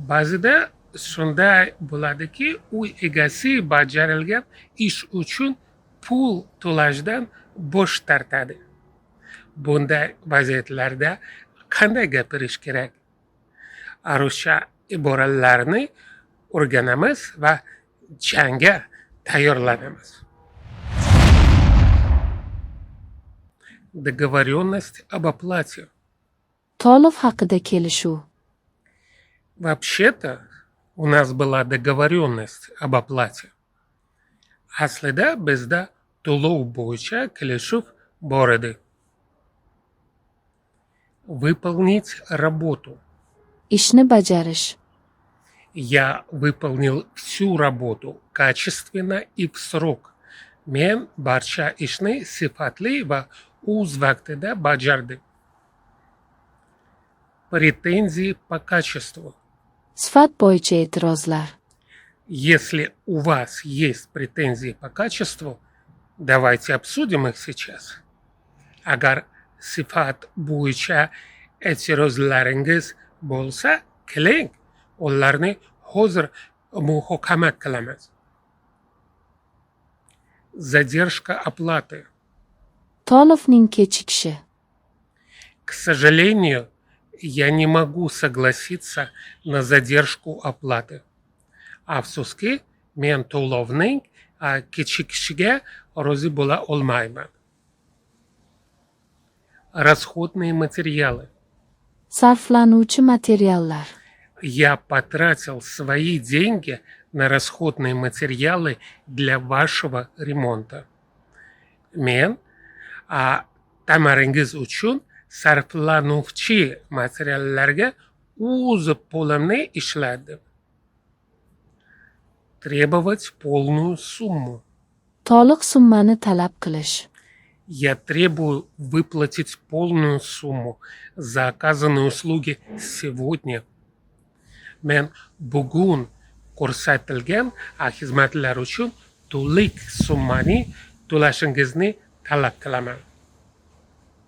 Ba'zida shunday bo'ladiki, uy egasi bajarilgan ish uchun pul to'lashdan bosh tortadi. Bunday vaziyatlarda qanday gapirish kerak? Ruscha iboralarni o'rganamiz va jangga tayyorlanamiz. Договоренность об оплате. To'lov haqida kelishuv. Вообще-то у нас была договоренность об оплате. Aslida bizda to'lov bo'yicha kelishuv bor edi. Выполнить работу. Ishni bajarish. Я выполнил всю работу качественно и в срок. Men barcha ishni sifatli va o'z vaqtida bajardim. Претензии по качеству. Sifat bo'yicha e'tirozlar. Если у вас есть претензии по качеству, давайте обсудим их сейчас. Agar sifat bo'yicha e'tirozlaringiz bo'lsa, keling, ularni hozir muhokama qilamiz. Задержка оплаты. To'lovning kechikishi. К сожалению, я не могу согласиться на задержку оплаты. Afsuski, men to'lovning kechikishiga rozi bo'la olmayman. Расходные материалы. Sarflanuvchi materiallar. Я потратил свои деньги на расходные материалы для вашего ремонта. Men ta'miringiz uchun sarflanuvchi materiallarga o'z pulimni ishladim. Требовать полную сумму. To'liq summani talab qilish. Я требую выплатить полную сумму за оказанные услуги сегодня. Men bugun ko'rsatilgan xizmatlar uchun to'liq summani to'lashingizni talab qilaman.